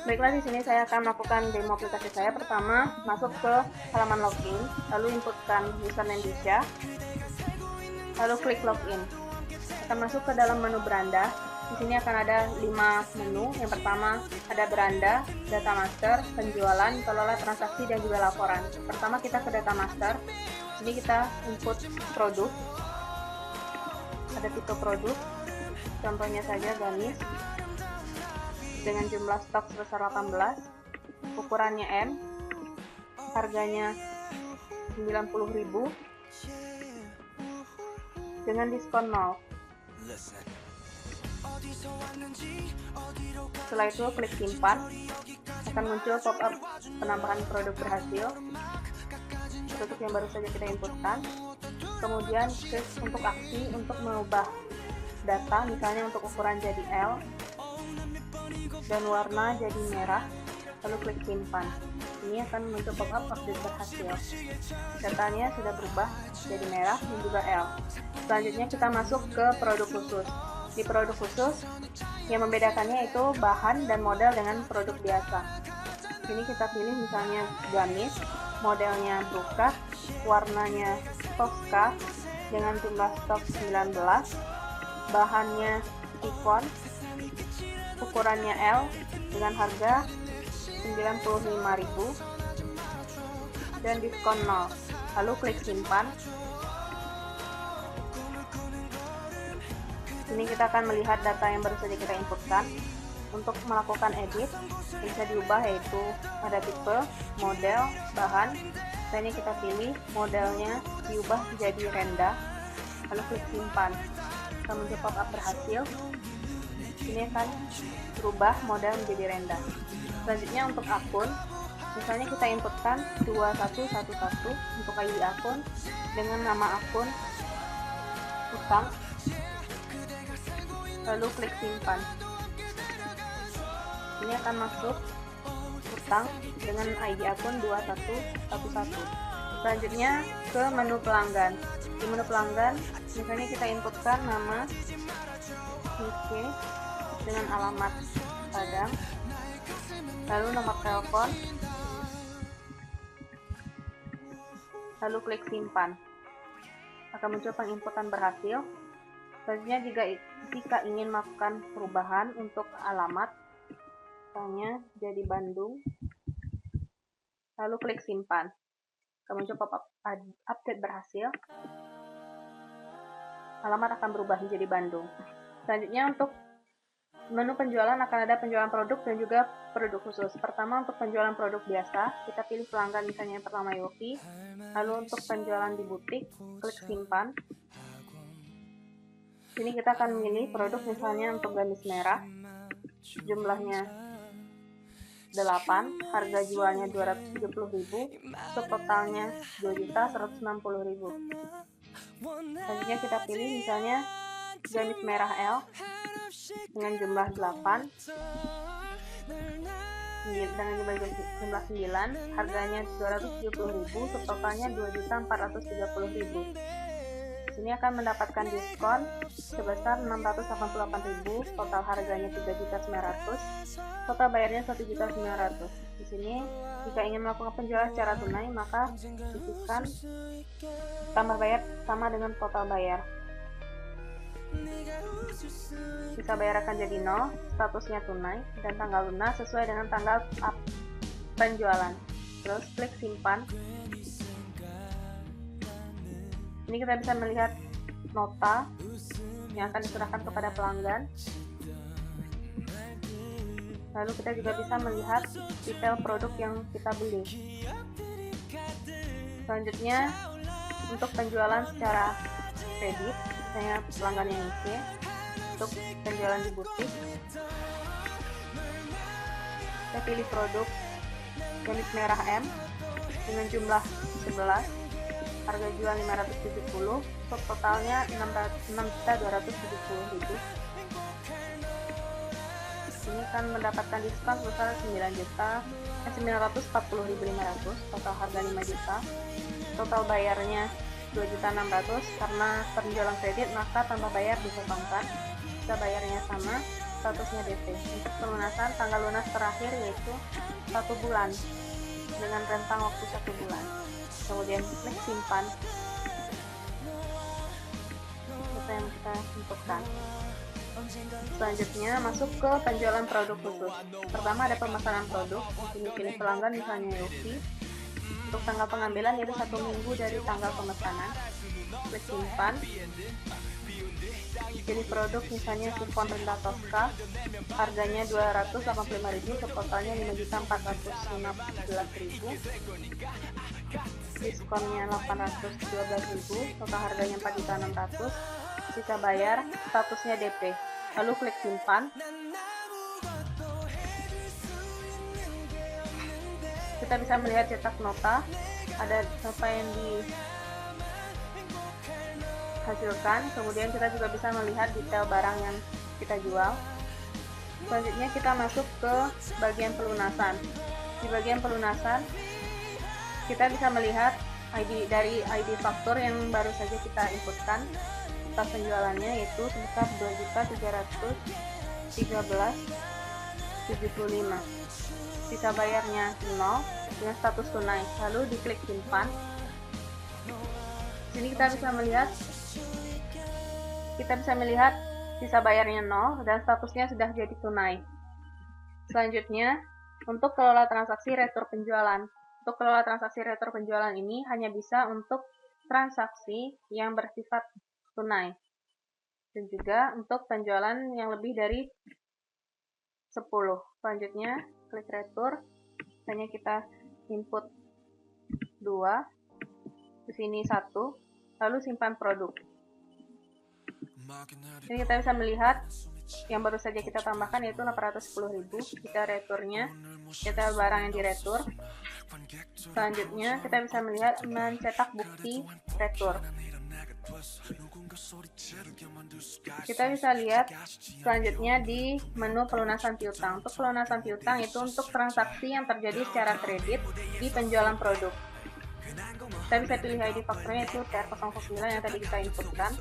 Baiklah, di sini saya akan melakukan demo aplikasi saya. Pertama, masuk ke halaman login, lalu inputkan username Disha, lalu klik login. Akan masuk ke dalam menu beranda. Di sini akan ada 5 menu. Yang pertama ada beranda, data master, penjualan, kelola transaksi, dan juga laporan. Pertama kita ke data master. Di sini kita input produk. Ada tipe produk. Contohnya saja gamis. Dengan jumlah stok sebesar 18, ukurannya M, harganya 90.000, dengan diskon 0. Setelah itu klik simpan, akan muncul pop-up penambahan produk berhasil, produk yang baru saja kita inputkan. Kemudian klik untuk aksi untuk mengubah data, misalnya untuk ukuran jadi L dan warna jadi merah, lalu klik simpan. Ini akan muncul pop-up update berhasil. Datanya sudah berubah jadi merah dan juga L. Selanjutnya kita masuk ke produk khusus. Di produk khusus, yang membedakannya itu bahan dan model dengan produk biasa. Ini kita pilih misalnya gamis, modelnya brokat, warnanya Tosca dengan jumlah stok 19, bahannya chiffon, ukurannya L dengan harga 95.000 dan diskon 0. Lalu klik simpan. Ini kita akan melihat data yang baru saja kita inputkan. Untuk melakukan edit bisa diubah, yaitu ada tipe, model, bahan. Dan ini kita pilih modelnya diubah menjadi rendah, lalu klik simpan. Akan muncul pop-up berhasil. Ini akan berubah model menjadi rendah. Selanjutnya untuk akun, misalnya kita inputkan 2111 untuk ID akun dengan nama akun utang, lalu klik simpan. Ini akan masuk utang dengan ID akun 2111. Selanjutnya ke menu pelanggan. Di menu pelanggan, misalnya kita inputkan nama Nike dengan alamat Padang, lalu nomor telepon, lalu klik simpan. Akan muncul penginputan berhasil. Selanjutnya jika ingin melakukan perubahan untuk alamat, misalnya jadi Bandung, lalu klik simpan. Akan muncul pop-up update berhasil. Alamat akan berubah menjadi Bandung. Selanjutnya untuk menu penjualan akan ada penjualan produk dan juga produk khusus. Pertama untuk penjualan produk biasa, kita pilih pelanggan misalnya yang pertama Yofi. Lalu untuk penjualan di butik, klik simpan. Sini kita akan memilih produk misalnya untuk gamis merah, jumlahnya 8, harga jualnya 270.000, totalnya 2.160.000. Selanjutnya kita pilih misalnya gamis merah L dengan jumlah 8, dengan jumlah 9, harganya 270.000, totalnya 2.430.000. Ini akan mendapatkan diskon sebesar 688.000, total harganya 3.900, total bayarnya 1.900. Di sini jika ingin melakukan penjualan secara tunai, maka sisihkan tambah bayar sama dengan total bayar. Jika bayar akan jadi 0, statusnya tunai, dan tanggal lunas sesuai dengan tanggal penjualan. Terus klik simpan. Ini kita bisa melihat nota yang akan diserahkan kepada pelanggan. Lalu kita juga bisa melihat detail produk yang kita beli. Selanjutnya untuk penjualan secara kredit, misalnya pelanggan yang isi, untuk penjualan di butik, saya pilih produk gamis merah M dengan jumlah 11, harga jual 570, totalnya 6.270.000. Ini kan mendapatkan diskon sebesar 940.500, total harga 5 juta. Total bayarnya 2.600.000, karena penjualan kredit maka tambah bayar dipotongkan. Jika bayarnya sama, statusnya DP. Untuk pelunasan, tanggal lunas terakhir yaitu 1 bulan dengan rentang waktu 1 bulan. Kemudian klik simpan data yang kita inputkan. Selanjutnya masuk ke penjualan produk khusus. Pertama ada pemesanan produk. Di sini pilih pelanggan, misalnya Yofi. Untuk tanggal pengambilan yaitu 1 minggu dari tanggal pemesanan. Klik simpan. Pilih produk, misalnya chiffon rendah Tosca. Harganya 285.000, totalnya 5.415.000. Diskonnya 812.000, total harganya 4.600.000. Sisa bayar, statusnya DP. Lalu klik simpan. Kita bisa melihat cetak nota, ada apa yang dihasilkan. Kemudian kita juga bisa melihat detail barang yang kita jual. Selanjutnya kita masuk ke bagian pelunasan. Di bagian pelunasan kita bisa melihat dari ID faktur yang baru saja kita inputkan. Total penjualannya yaitu sebesar 2.313.75. Sisa bayarnya 0 dengan status tunai. Lalu diklik simpan. Sini kita bisa melihat sisa bayarnya 0 dan statusnya sudah jadi tunai. Selanjutnya, untuk kelola transaksi retur penjualan. Untuk kelola transaksi retur penjualan ini hanya bisa untuk transaksi yang bersifat tunai. Dan juga untuk penjualan yang lebih dari 10. Selanjutnya, klik retur. Hanya kita input 2. Di sini 1. Lalu simpan produk. Ini kita bisa melihat yang baru saja kita tambahkan yaitu 810.000. Kita returnya, kita barang yang diretur. Selanjutnya kita bisa melihat mencetak bukti retur. Kita bisa lihat selanjutnya di menu pelunasan piutang. Untuk pelunasan piutang itu untuk transaksi yang terjadi secara kredit di penjualan produk. Kita bisa pilih ID fakturnya yaitu TR009 yang tadi kita inputkan,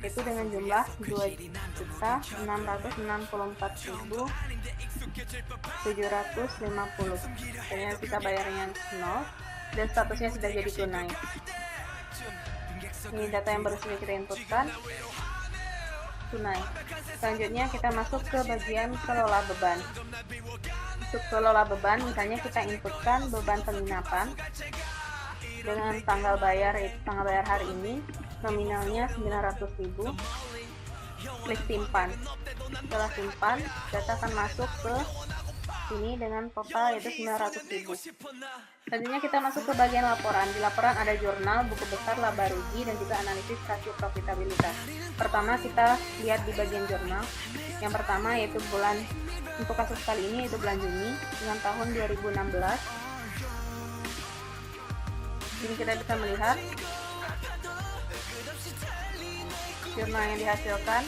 yaitu dengan jumlah 2.664.750. Dan kita bayarnya 0 dan statusnya sudah jadi tunai. Ini data yang baru saja kita inputkan, tunai. Selanjutnya kita masuk ke bagian kelola beban. Untuk kelola beban, misalnya kita inputkan beban penginapan dengan tanggal bayar hari ini, nominalnya 900.000. Klik simpan. Setelah simpan, data akan masuk ke sini dengan total yaitu 900.000. Selanjutnya kita masuk ke bagian laporan. Di laporan ada jurnal, buku besar, laba rugi, dan juga analisis rasio profitabilitas. Pertama kita lihat di bagian jurnal. Yang pertama yaitu untuk kasus kali ini yaitu bulan Juni dengan tahun 2016. Ini kita bisa melihat jurnal yang dihasilkan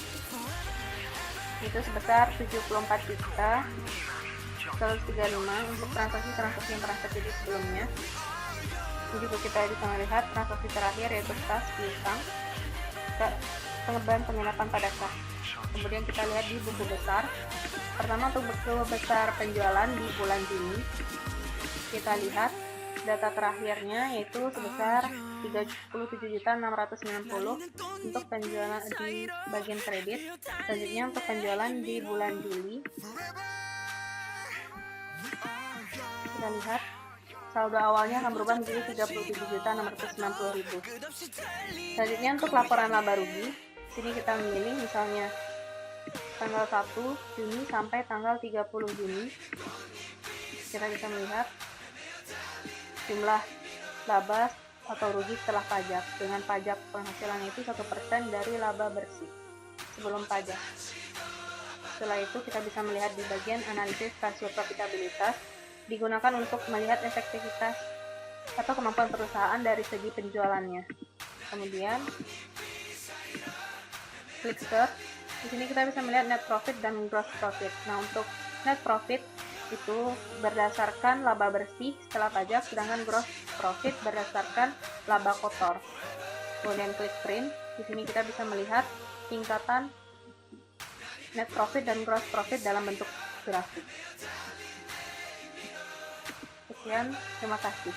itu sebesar 74.135 untuk transaksi yang pernah terjadi sebelumnya. Ini juga kita bisa melihat transaksi terakhir yaitu kas piutang, pengembangan penginapan pada kas. Kemudian kita lihat di buku besar. Pertama untuk buku besar penjualan di bulan Juni, kita lihat data terakhirnya yaitu sebesar 37.690 untuk penjualan di bagian kredit. Selanjutnya untuk penjualan di bulan Juli, kita lihat saldo awalnya akan berubah menjadi 37.690.000. Selanjutnya untuk laporan laba rugi, sini kita memilih misalnya tanggal 1 Juni sampai tanggal 30 Juni. Kita bisa melihat jumlah laba atau rugi setelah pajak. Dengan pajak penghasilan itu 1% dari laba bersih sebelum pajak. Setelah itu kita bisa melihat di bagian analisis rasio profitabilitas, digunakan untuk melihat efektivitas atau kemampuan perusahaan dari segi penjualannya. Kemudian klik search. Di sini kita bisa melihat net profit dan gross profit. Nah, untuk net profit itu berdasarkan laba bersih setelah pajak, sedangkan gross profit berdasarkan laba kotor. Kemudian klik print. Di sini kita bisa melihat tingkatan net profit dan gross profit dalam bentuk grafik. Sekian, terima kasih.